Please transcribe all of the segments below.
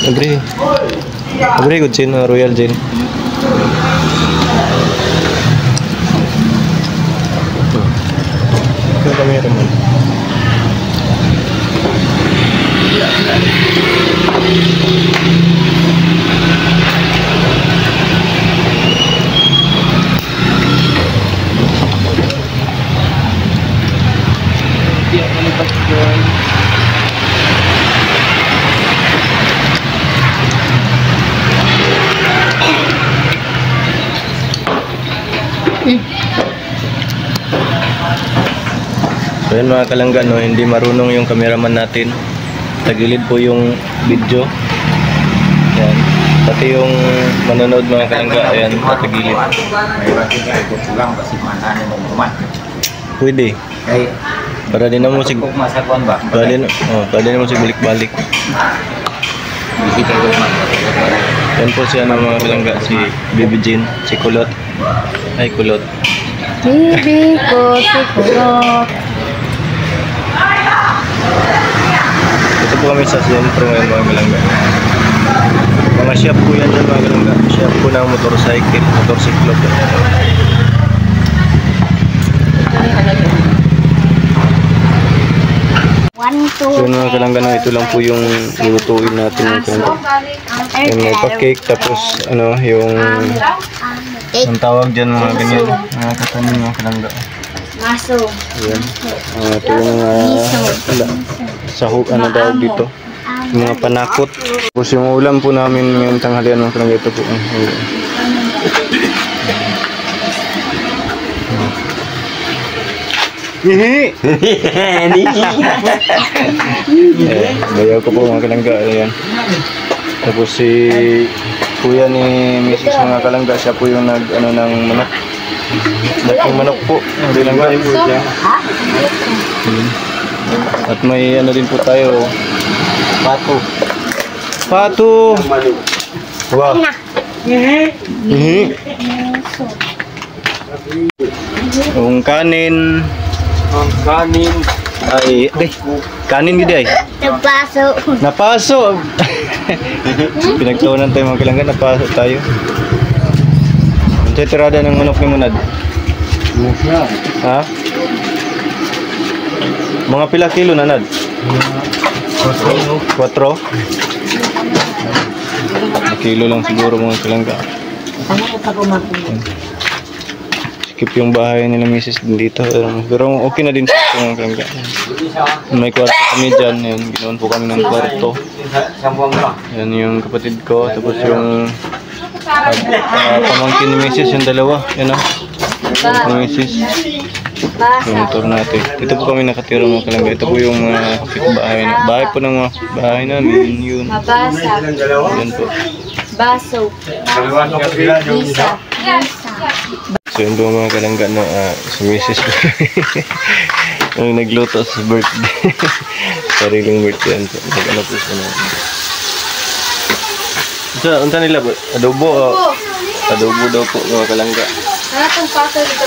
Agree. Agree good gin, royal gin. Ito kami naman. So yun mga kalangga, no, hindi marunong yung cameraman natin. Tagilid po yung video. Yan. Pati yung manonood mga kalangga, ayan, tagilid. Pwede. Para din na musig. Para din na musig balik-balik. Yan po siya ng mga kalangga, si Baby Jean, si Kulot. Ay, Kulot. Bibi ko si Kulot. Ito po kami sa sentro ngayon mga kalangga. Mga shop po yan dyan mga kalangga. Shop po ng motorsiklo po. So yun mga kalangga, no, ito lang po yung lulutuin natin mga kalangga. Yung may pa-cake, tapos ano, yung ang tawag dyan mga ganyan, mga katanin mga kalangga. Maso. Ayan. Ito yung sahog, ano tawag dito, yung mga panakot. Tapos yung ulam po namin ngayong tanghalian mga kalangga, ito po. Hihi! Bayaw ko po mga kalangga. Ayan. Tapos si kuya ni Mrs. mga kalangga, siya po yung nag-ano ng manok. Laking manok po. Hindi lang kayo po siya. At may ano din po tayo. Pato. Pato! Wow! Hihi! Yung kanin. Ang kanin Ay, kanin gid ay. Napaso. Napaso. Pinagtuunan tayo mga kalangga, napaso tayo. Ito tirada ng manok ni Munad. Ha? Mga pila kilo na nad? 4. 1 kilo lang siguro mga kalangga. Skip yung bahay nila Mrs. din dito. Pero okay na din po mga kalangga. May kwarto kami dyan. Yan, ginawan po kami ng kwarto. Yan yung kapatid ko. Tapos yung pamangkin ni Mrs. yung dalawa. Yan o. Mrs. Yung tour natin. Dito po kami nakatira mga kalangga. Ito po yung mga kapitbahay. Bahay po ng mga bahay namin. Yun. Mabasa. Yan po. Baso. Bisa. So yun po mga kalangga, no, si Mrs. Ang nagluto sa birthday. Sariling birthday. Nag-ano po siya na. So, unta nila po? Adobo. Adobo daw po mga kalangga. Ano itong paso dito?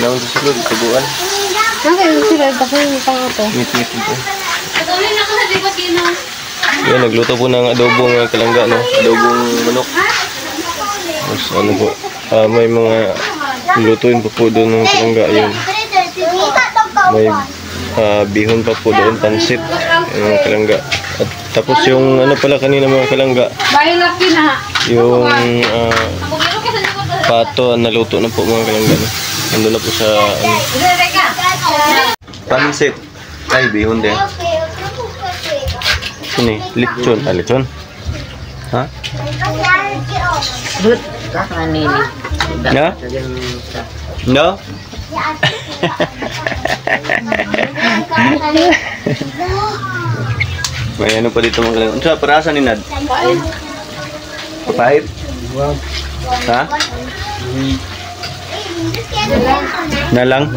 Naman sa sulod, tubuan. Okay, sila. Baka yung pang ito. Meet po. Yan, nagluto po ng adobo mga kalangga, no? Adobong manok. Tapos ano po, may mga lutuin pa po doon ng kalangga. Yun. May bihon pa po doon, pansit ng kalangga. At tapos yung ano pala kanina mga kalangga, yung pato naluto na po mga kalangga, no? Nandun na po sa ano, pansit. Ay, bihon din. Ini, lechon. Lechon? Ha? Ya? No? May ano pa dito mga kalangga. Ano sa parasa ni Nad? Papait? Ha? Nalang?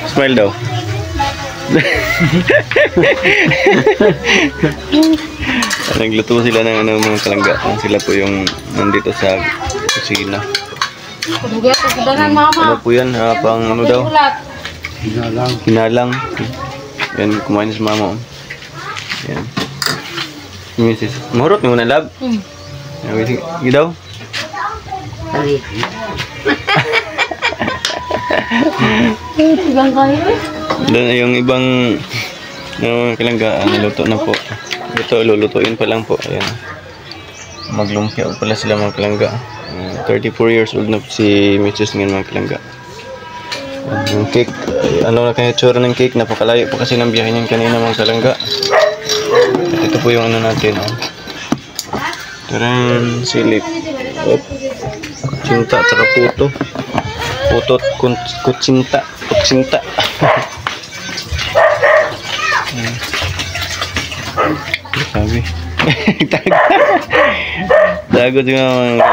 Smile daw. Nagluto sila ng ano, mga kalangga. Sila po yung nandito sa kusina. Ano po yan? Pang ano daw? Hinalang. Yan, kumain na si mama. Yan. Misis. Mahurot mo na lab. Yan, daw. Ibang kayo eh. Doon yung ibang kalangga, naluto na po. Ito, lulutuin pa lang po. Ayan. Maglumpia pala sila mga kalangga. 34 years old na po si Mrs. ngayon mga kalangga. Yung cake, ano na kaya tsura ng cake? Napakalayo po kasi ng biyahe niyan kanina mga kalangga. At ito po yung ano natin. Taran, silip. Kutsinta at saka puto. Puto at kutsinta. Kutsinta. Sabi. Dagot yung mga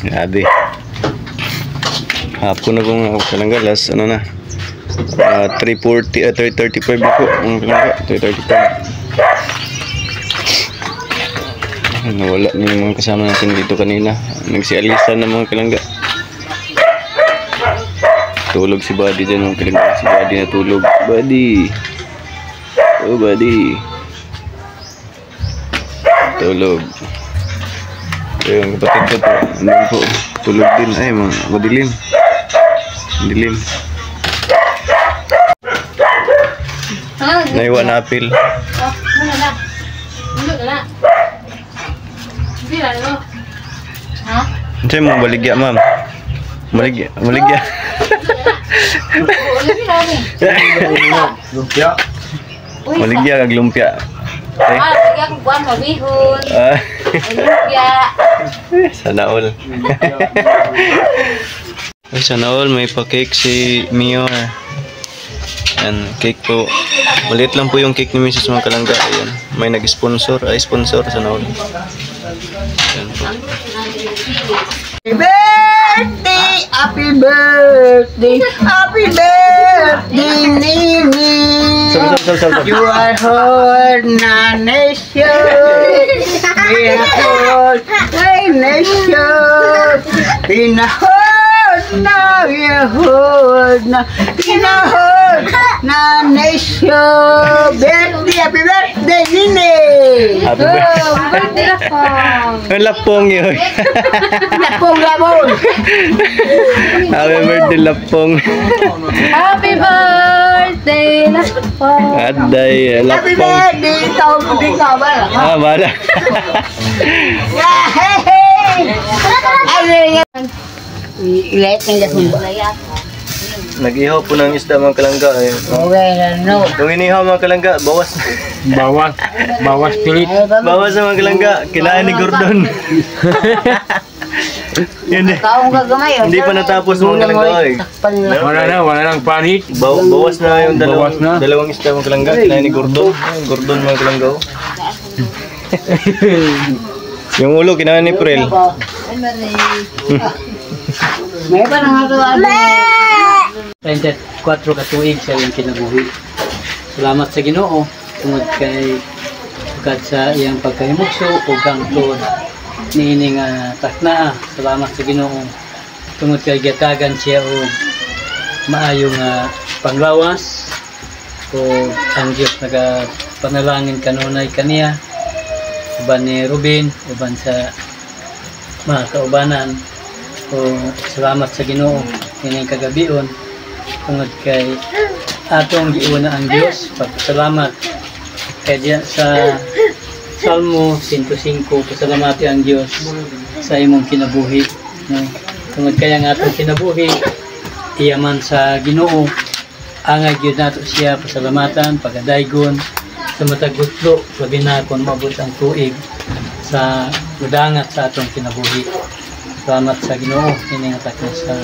grabe. Hapon na pong ako kalangga. Last ano na 3:40, 3:35 na po ang kalangga. 3:35. Nawala na yung mga kasama natin dito kanina. Nagsialisan na mga kalangga. Tulog si Buddy dyan mga kalangga. Si Buddy na tulog. Buddy. Oh Buddy. Tulog. Yung kapatid ko po. Andun po. Tulog din. Ay mga madilim. Madilim. Naiwa na apil. Ano na? Ano na? Hindi na, no? Ha? Ano sa'yo mong baligya, ma'am? Baligya. Baligya. Lumpia. Baligya kag lumpia. Eh? Lagi akong buwan, mabihon. Lumpia. Sana all. Ay, sana all. May pa-cake si Mio. Yan, cake po. Maliit lang po yung cake ni Mrs. mga kalangga. Ayan. May nag-sponsor. Ay, sponsor. Sana all. Yan po. Happy birthday, happy birthday, Nini. You are whole nation, we are whole nation. Pinahod na, we are whole na, pinahod na nation. Birthday, happy birthday, Nini. Happy birthday. Birthday na po. Ang lapong yun. Lapong labon. Happy birthday, lapong. Happy birthday na po. Aday, Happy lapong. birthday, ikaw hindi ka ba? Ah, bala. Yeah, hey, hey. Ay, ilet ng gasong ba? Nag-ihaw po ng isda mga kalangga. Eh. Okay na, no. Yung inihaw mga kalangga, bawas. Bawas pilit. Bawas sa mga kalangga. Kinain ni Gordon. Yun eh. Kaong gagamay. Hindi pa natapos mga kalangga eh. Wala nang panit. Bawas na yung Bawas na. dalawang isda mga kalangga. Kinain ni Gordon. Gordon mga kalangga. Oh. Yung ulo, kinain ni Prel. May pa nang ito. 34 ka tuig sa iyang kinabuhi. Salamat sa Ginoo tungod kay ugad sa iyang pagkahimugso ug hangtod niini nga takna. Salamat sa Ginoo tungod kay gatagan siya og maayo nga panglawas o ang Dios nagapanalangin kanunay kaniya uban ni Ruben uban sa mga kaubanan. O salamat sa Ginoo kining kagabion tungod kay atong giuna ang Dios. Pagpasalamat kay diya sa Salmo 105, pasalamati ang Dios sa imong kinabuhi. No? Tungod kay ang atong kinabuhi iyaman sa Ginoo, angay gyud nato siya pasalamatan, pagadaygon sa matag gutlo labi na kon maabot ang tuig sa mudangat sa atong kinabuhi. Salamat sa Ginoo kini nga takna sa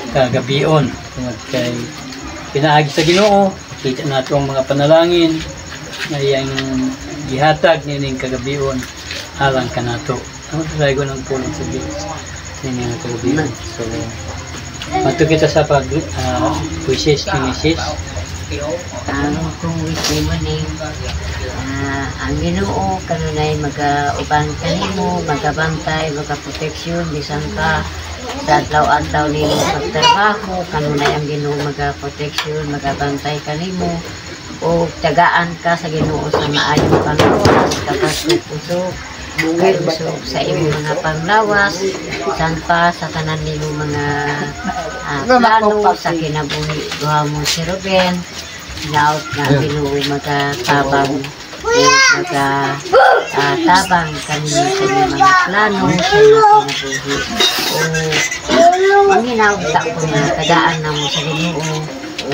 kagabion tungod kay pinaagi sa Ginoo kita nato ang mga panalangin na iyang gihatag nining kagabion alang kanato. Ang saygo ng pulong sa Dios nini nga kagabion. So mato kita sa pag puisis kinisis. Ang kung wisi mo ni ang Ginoo kanunay mag-uban kanimo, magabantay, magaproteksyon bisan ka sa adlaw-adlaw nimo pagtrabaho, kanunay ang Ginoo magaproteksyon, magabantay kanimo o tagaan ka sa Ginoo sa maayong panglawas, kapag-usog usog sa imong mga panglawas, san pa sa tanan nimo mga plano sa kinabuhi duha mo si Ruben, naot na Ginoo magatabang tabang kanino sa inyong mga plano sa inyong kinabuhi o ang hinawag ko na tagaan na mo sa Ginoo o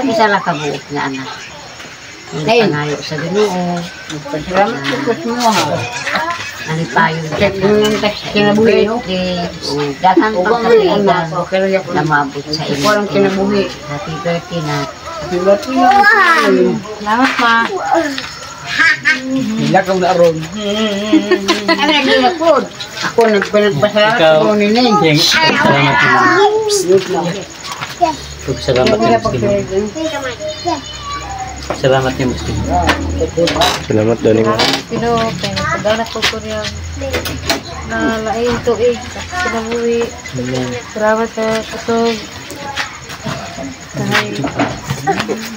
isa lang kabuok nga anak hindi pangayo sa Ginoo. Salamat po mo ha. Ano pa yung kinabuhi no? Daghang pagkaligan na maabot sa inyo. Walang kinabuhi. Happy birthday na. Happy birthday na. Salamat ma. Hilakaw na aron. Ano naging po? Ako nagpasalamat Ikaw, ko ni Ning. salamat mo. Salamat niyo, Muslim. Salamat niyo, Muslim. Salamat daw nimo. Sino, kaya nagpagana po ko niya na lain tuig sa kinabuhi. Salamat sa kusog.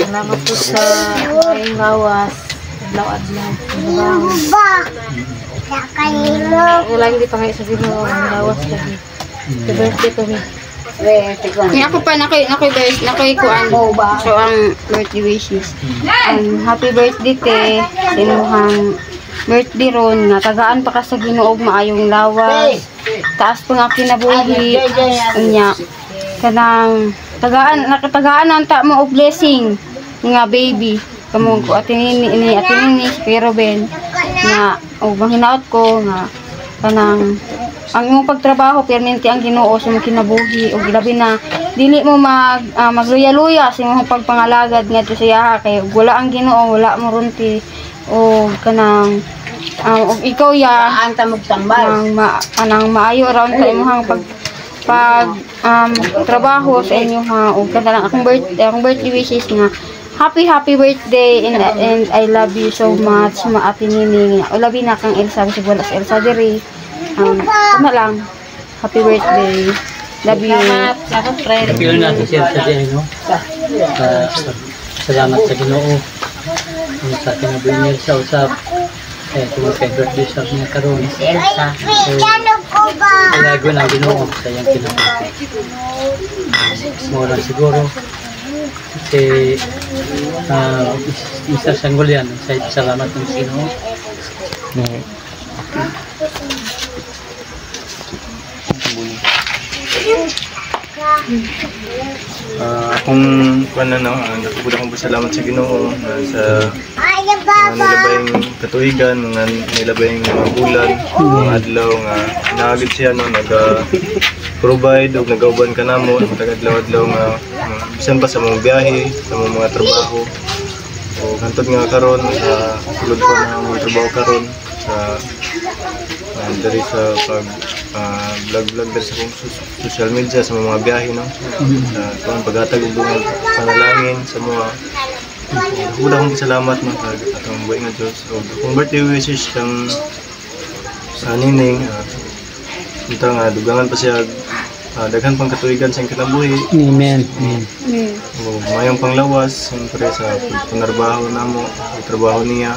Salamat po sa maayong lawas. Adlaw-adlaw. Wala hindi pa ngayon sa Ginoo ang lawas lagi. Sa birthday ko ni. Kaya ako pa nakoy kuan so ang birthday wishes. Happy birthday te sinuhang birthday ron nga tagaan pa ka sa Ginoo og maayong lawas. Taas pa nga kinabuhi unya kanang tagaan anta mo og blessing nga baby kamo ko atinin ni si Kuya Ruben nga og manghinaot ko nga kanang ang imong pagtrabaho permanente ang Ginoo sa imong kinabuhi ug labi na dili mo magluya-luya sa imong pagpangalagad ngadto sa iya kay wala ang Ginoo wala mo runti og kanang og ikaw ya Ang tamog tambal. anang maayo around sa imong trabaho sa inyo ha ug kanang akong birthday wishes nga happy birthday and I love you so much Ate Nining. Labi na kang Elsa kasi wala sa Elsa diri. Tama lang. Happy birthday. Love you. Salamat friend. Kapilon natin siya sa diyan, no? Salamat sa Ginoo. Ang sa kinabuhi niya sa usap. Kaya tumag kay birthday sa niya karon. Si Elsa. Ilago na Ginoo sa iyang kinabuhi. Mura siguro. Kasi isa sa ngulyan sa salamat ng Ginoo. Akong nakapula akong pasalamat sa Ginoo sa mga nilabayang katuigan, mga nilabayang mga bulan, mga adlaw nga naagid siya nag-provide o nag-auban ka namo adlaw-adlaw nga bisan pa sa mga biyahe, sa mga trabaho o hantod nga karon sa sulod pa na mga trabaho karon sa dari sa vlog dari sa social media sa mga biyahe no sa paghatag og mga panalangin sa mga wala akong salamat no sa atong buhay nga Diyos o kung birthday wishes kang sa Nining ito nga dugangan pa siya daghan pang katuigan sa kinabuhi. Amen. O mayong panglawas siyempre sa panarbaho namo trabaho niya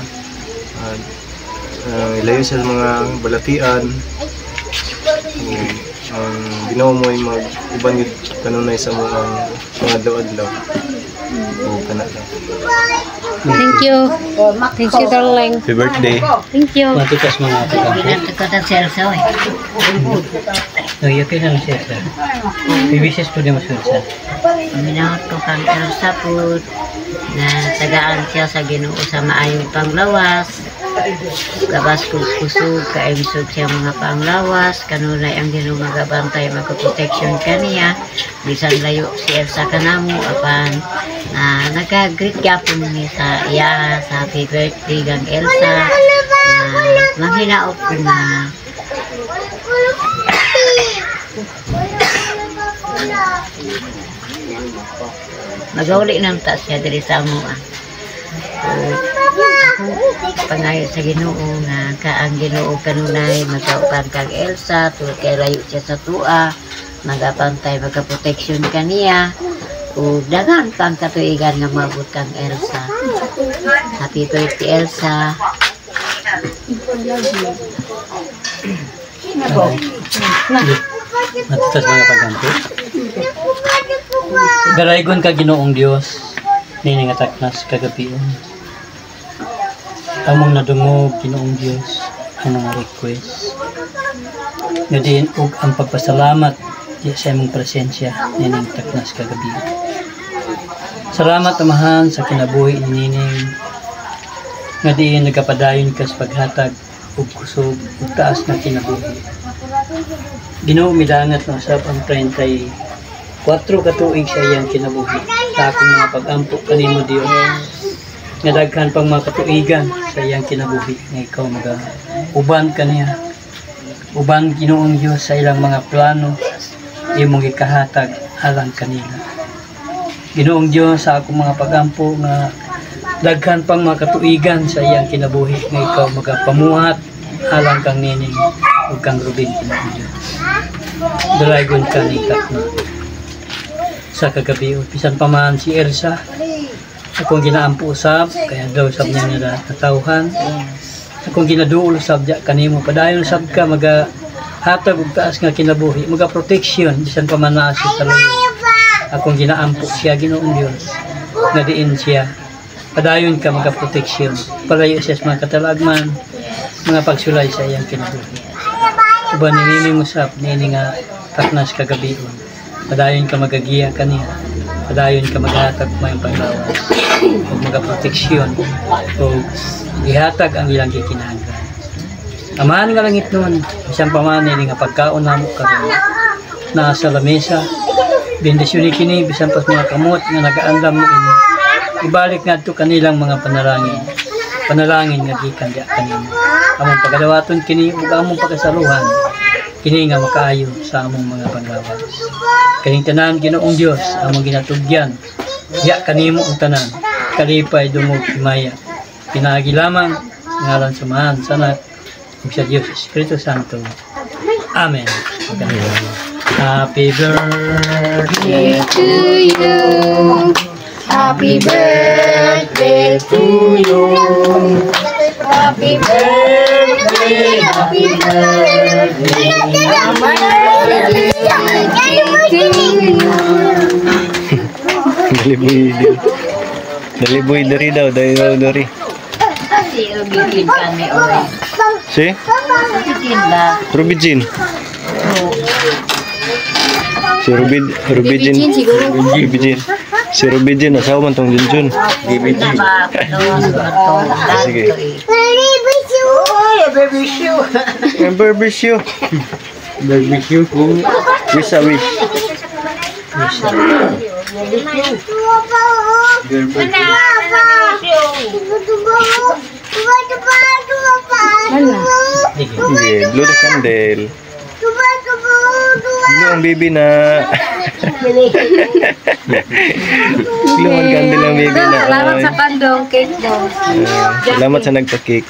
ilayo sa mga balatian ang Ginoo mo ay mag-uban yun kanunay sa mga adlaw-adlaw o kana lang. Thank you. Thank you, darling. Happy birthday. Thank you. Matukas mga kapatid. Pinagtukotan si Elsa eh. Yakin lang siya sir. Ibisis po din masunod sir. Minahot ko kang Elsa po na tagaan siya sa Ginoo sa maayong panglawas. Gabas ko kusog, kaimsog siya mga panglawas, kanunay ang Ginoo magabantay, magproteksyon kaniya, bisan layo si Elsa kanamo, apan nagka-greet gapon niya sa iya, sa happy birthday gang Elsa, manghinaot ko na magauli ng taas siya diri sa mga. dako pangayo sa Ginoo nga kaang Ginoo kanunay magauban kag Elsa tungod kay layo siya sa tua, magapantay magaproteksyon kaniya ug daghan kang katuigan nga maabot kang Elsa. Happy birthday Elsa. Matas mga pagampo. Garaygon ka Ginoong Dios, nini nga taknas kagabion. Among nadungog Ginoong Dios ang mga request. Ngadiin og ang pagpasalamat di sa imong presensya nining taknas kagabion. Salamat amahan sa kinabuhi ni nining ngadiin nagapadayon ka sa paghatag ug kusog ug taas na kinabuhi. Ginoo midangat na usab ang 34 ka tuig sa iyang kinabuhi. Sa akong mga pag-ampo kanimo Dios. Nga daghan pang mga katuigan sa iyang kinabuhi nga ikaw uban kaniya. Uban Ginoong Dios sa ilang mga plano imong ikahatag alang kanila. Ginoong Dios sa akong mga pag-ampo nga daghan pang mga katuigan sa iyang kinabuhi nga ikaw magapamuhat alang kang nining ug kang Ruben Ginoong Dios. Dalaygon ka ni Kakna sa kagabi pisan pa man si Elsa akong ginaampo usab kaya daw sab niya nila natawhan akong ginaduol usab diya kanimo padayon usab ka hatag og taas nga kinabuhi maga protection bisan pa man naa siya sa layo akong ginaampo siya Ginoong Dios nga diin siya padayon ka maga protection palayo siya sa mga katalagman mga pagsulay sa iyang kinabuhi uban nining usab nini nga taknas kagabion padayon ka magagiya kaniya padayon ka maghatag may panglawas ug magaproteksyon ug ihatag ang ilang gikinahanglan. Amahan nga langit nun bisan pa man ini nga pagkaon namo karon naa sa lamesa bendisyon kini bisan pa mga kamot nga nagaandam mo ini ibalik ngadto kanilang mga panalangin nga gikan diha kanimo among pagadawaton kini ug among pagasaluhan kini nga makaayo sa among mga panglawas. Kaning tanan Ginoong Dios among ginatugyan diha kanimo ang tanan kalipay dungog himaya pinaagi lamang ngalan samahan sana ug sa Dios Espiritu Santo. Amen. Happy birthday To you, happy birthday to you. Happy birthday, happy birthday, Daliboy dari daw, dari. Si Rubin kami oy. Si? Rubin ba? Rubijin. Si Rubijin. Rubijin. Si Rubijin, asawa man tong Junjun. Rubin ba? Sige. barbecue. Barbecue. Barbecue kung Wish a wish. Sige, blow the candle. Blow ang baby na. Blow ang candle ang baby na. Salamat sa kandong cake daw. Salamat sa nagpa-cake.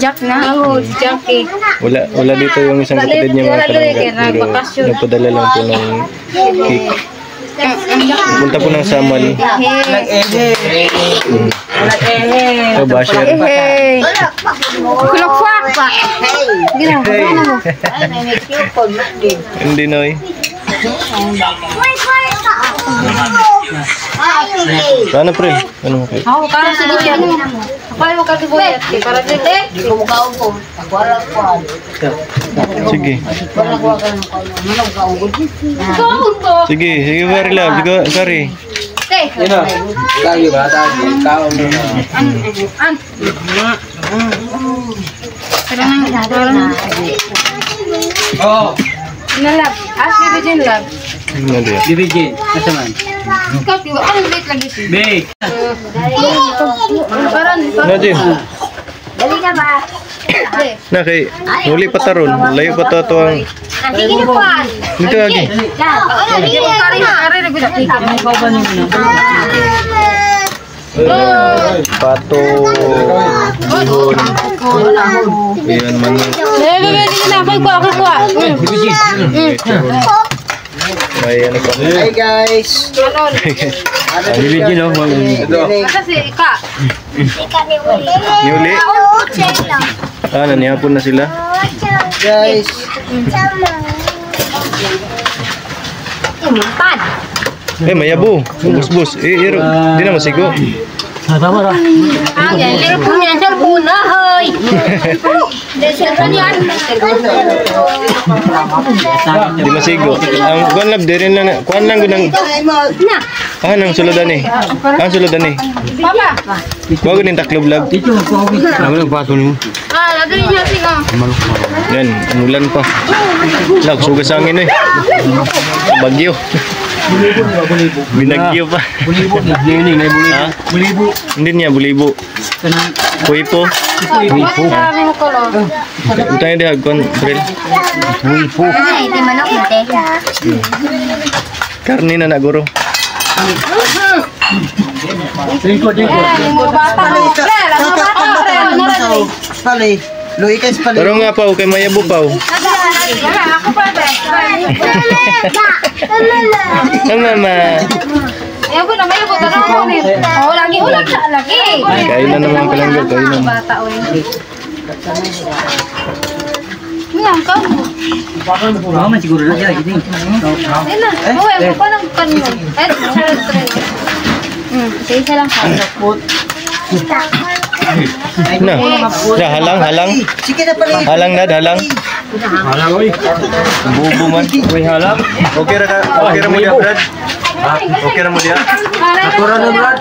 Jack na. Oo, Jackie. Wala dito yung isang kapatid niya mga kalangga. Pero nagpadala lang po ng cake. Punta po ng Samal. So, basher. Kulak-kwak pa. Ginawa mo. Hindi na eh. Paano pre? Ano mo kayo? Ako, para sa dito. Ako ay makakibuyat. Para dito. Di ko mukha ko. Ako alam ko. Sige. Wala ko ka ng Sige, very love. Sige, sorry. yun o. Tayo ba? Tayo. Kaon mo na. Oh. Nalab. Ask me Virgin love. Ano dia? Dirigin. Nasa man? Ikaw, diba? Anong date lagi siya? Bake. Parang, Najin. Dali na ba? Na kay muli pa taron. Layo pa to ang Sige na po. dito lagi. pato, bihon, ayan, manok. May ano pa? Hi guys. Bibigyan no? Niuli? Ah, nanihapon na sila. Guys. Eh, mayabo. Bus-bus. Di na masigo. Tama ra. Di masigo. Ang kuan lab diri na kuan lang gunang nang suludan eh. Ang suludan eh. Kuha ko ning taklob lab. Dito ko ako. Ano nagpaso nimo? Yan, umulan pa. Lag sugas angin eh. Bagyo. Binagyo pa. Bulibo ni na bulibo. Ha? Bulibo. Hindi niya bulibo. Kanang Kuipo. bulibo. Utang di hagkon, Brel. Bulibo. Karni na naguro. Lingkod. Pali. Luy guys pali. Pero nga pa kay mayabo pa. Mama. Ayan po na, may po tanong ko ulit. Oo, lagi siya, lagi. Kain na naman kalangga, kain na. Bata, oy. Ngayon, ka mo. Mama siguro na siya gini. Ayun na, uwi, mo pa ng kanyo. Isa-isa lang pa. Na. Halang. Sige na pali. Halang na, halang. Halang oy. Bubo man. Uy halang. Okay ra mo dia, Brad. Okay ra mo dia. Ako ra na Brad.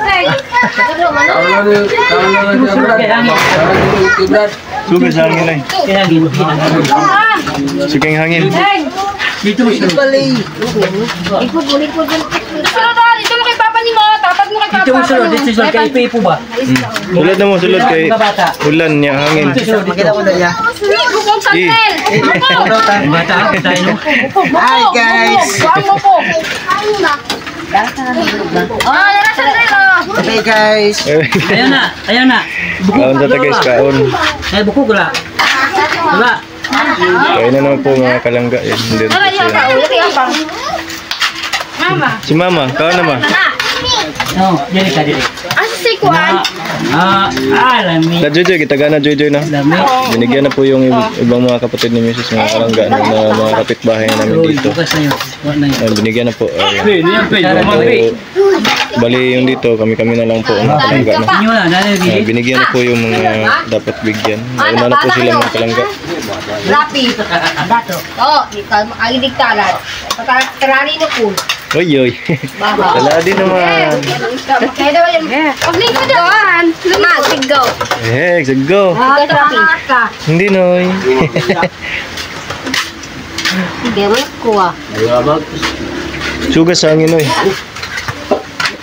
Sugas hangin ay. Kaya gini. Suking hangin. Dito mo siya. Pali. Ito mo kay Papa ni mo. Tapat mo kay Papa. Dito mo siya. Dito siya kay Ipe po ba? Sulod na mo, sulod kay ulan niya hangin. Makita ko na ya. Bukong santel. Bata kita ino. Hi guys. Buang mo po. Nara santel o. Okay guys. Ayan na. Kaon sa tagay kaon. Ay buko gula. Gula. Kain na naman po mga kalangga. Yan, hindi Nara rin yung po pa. sila. Uli ang pang. Mama. Si Mama, kaon naman. No, dili ka dili. Asa si Kuan? Lami. Na Jojoy, kita gana Jojoy na. Lami. Binigyan na po yung ibang mga kapatid ni Mrs. mga kalangga na mga kapitbahay namin dito. Bukas na yun. Wala na yun. Binigyan na po. Pe. Bali yung dito, kami na lang po ang mga kalangga. No? Inyo na, dali dili. Binigyan na po yung mga dapat bigyan. Una na po sila mga kalangga. Rapi. Dato. Oh, ay diktaran. Pagkarani no cool. Oy, oy. Wala din naman. Kaya daw yung... Pag lingkod doon. Ma, sigaw. Eh, go. Hindi, Noy. Hindi mo kuha. Sugas sa hangin, Noy.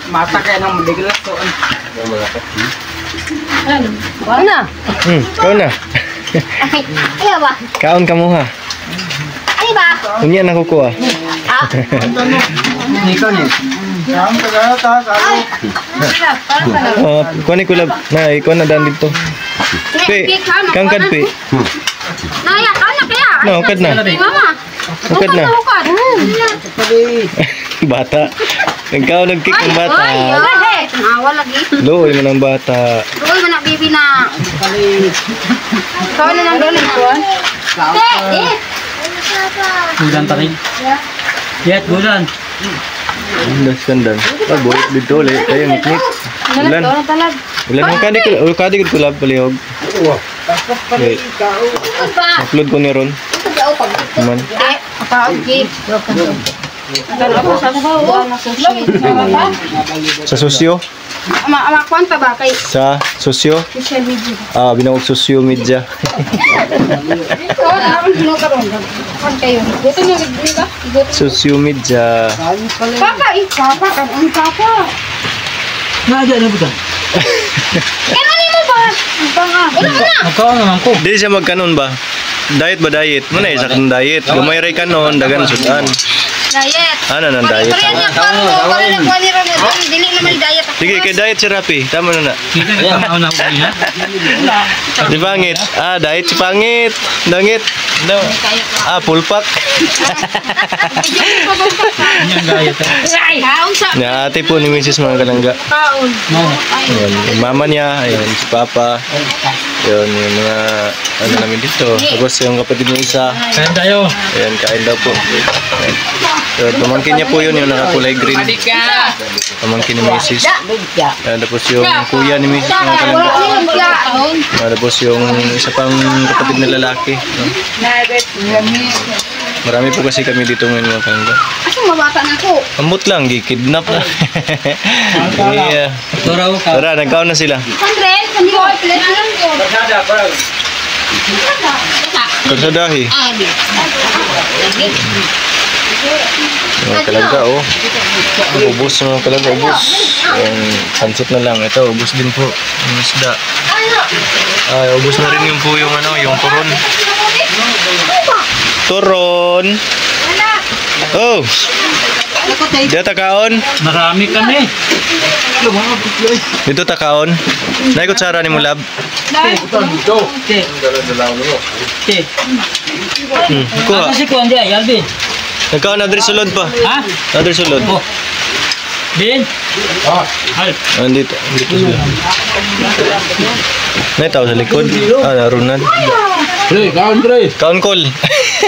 Mata kaya nang madiglas to. Ano? Kaon na. Iya ba? Kaon ka mo ha. Ano ba? Unya na kukuha. Ikaw niya. Kuha ni kulab. Na, ikaw na daan dito. Pe, kangkad pe. Naya, ka na kaya? No, ukad na. Ay, mama. Ukad na. Ukad. Bata. Ikaw nag-kick ng bata. Ay, nawa lagi. Luoy mo ng bata. Luoy mo na, bibi na. Ikaw na lang doon, Kuan. Gulan pa rin. Yet, gulan. Das kandan. Ah, buhit dito ulit. Tayo, ngit-ngit. Ulan. Ulan mo kadi ko kulab palihog. Okay. Upload ko ni Ron. Naman. Sa sosyo? Kuan pa ba kay Sa sosyo? social media? Ah, binawag sosyo media. Ikaw na akong hinukaroon. Kuan kayo. Gusto nyo, di ba? Sosyo media. Papa, papa, kan ang papa. Naaja na buta. Kailan mo ba? Banga. Wala na. Ikaw naman ko. Di siya magkanon ba? Diet ba diet? Muna isa kang diet. Gamay ray kanon, dagan sudan. Diet. Ano nang diet? Pero yan yung kwan mo. Wala na kwan ni Ron. Dili naman diet ako. Sige, kay diet si Rapi. Tama na na. Si Pangit. Diet si Pangit. Dangit. No. Full pack. Ay, haon sa Na ate po ni Mrs. mga kalangga. kaon. Ayan, yung mama niya, ayan, si Papa. Yun, yung mga ano namin dito. Tapos yung kapatid niya isa. Kain tayo. Ayan, kain daw po. Ayan. Yun, pamangkin niya po yun, yung nakakulay green. Pamangkin ni Mrs. Ayan, tapos yung kuya ni Mrs. mga kalangga. Ayan, tapos yung isa pang kapatid na lalaki. No? Marami po kasi kami dito ngayon mga kalangga. Asa mabata na ko? Ambot lang, gikidnap na. Yeah. Turaw ka. Tara, nagkaon na sila. Sandren, hindi ko plate lang ko. Karsadahi. Mga kalangga, oh. Ubus mga kalangga, ubus. Pancit na lang. Ito, ubus din po. Yung isda. Ay, ubus na rin yung po yung ano, yung turon. Turon. Oh. Dito takaon. Marami kami. Dito takaon. Naikot sara ni mo lab. Kuha. Ako si Kuan dia, Alvin. Nagkaon na diri sulod pa. Ha? Na diri sulod. Oh. Bin. Hal. Dito sila. May tao sa likod. Narunan. Pre, kaon pre. Kaon kol.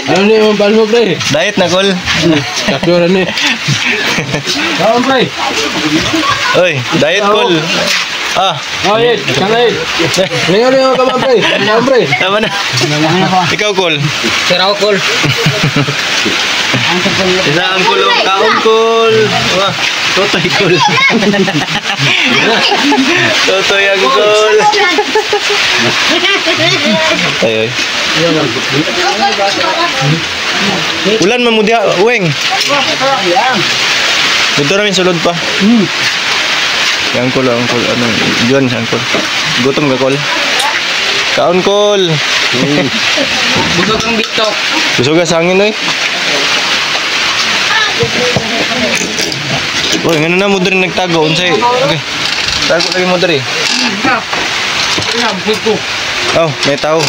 Ano ni yung palmo pre? Diet na kol. Kapyoran ni. Kaon pre. Oy, diet kol. Oh, yes. Kanay. Ngayon yung kaman pre. Kaon pre. Tama na. Ikaw kol. Siraw kol. Isa ang kol. Kaon kol. Wah, totoy kol. Totoy ang kol. Ay. Ulan mamudya, uweng. Dito namin sulod pa. Yang kol, ang kol. Ano, yun, ang kol. Gutom ka kol. Kaon kol. Busog ang bitok. Busog ka sa hangin, oy. Uy, nga na mo din nagtago. Unsay. Okay. Tago lagi mo diri. Oh, may tao.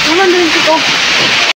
Naman din ko.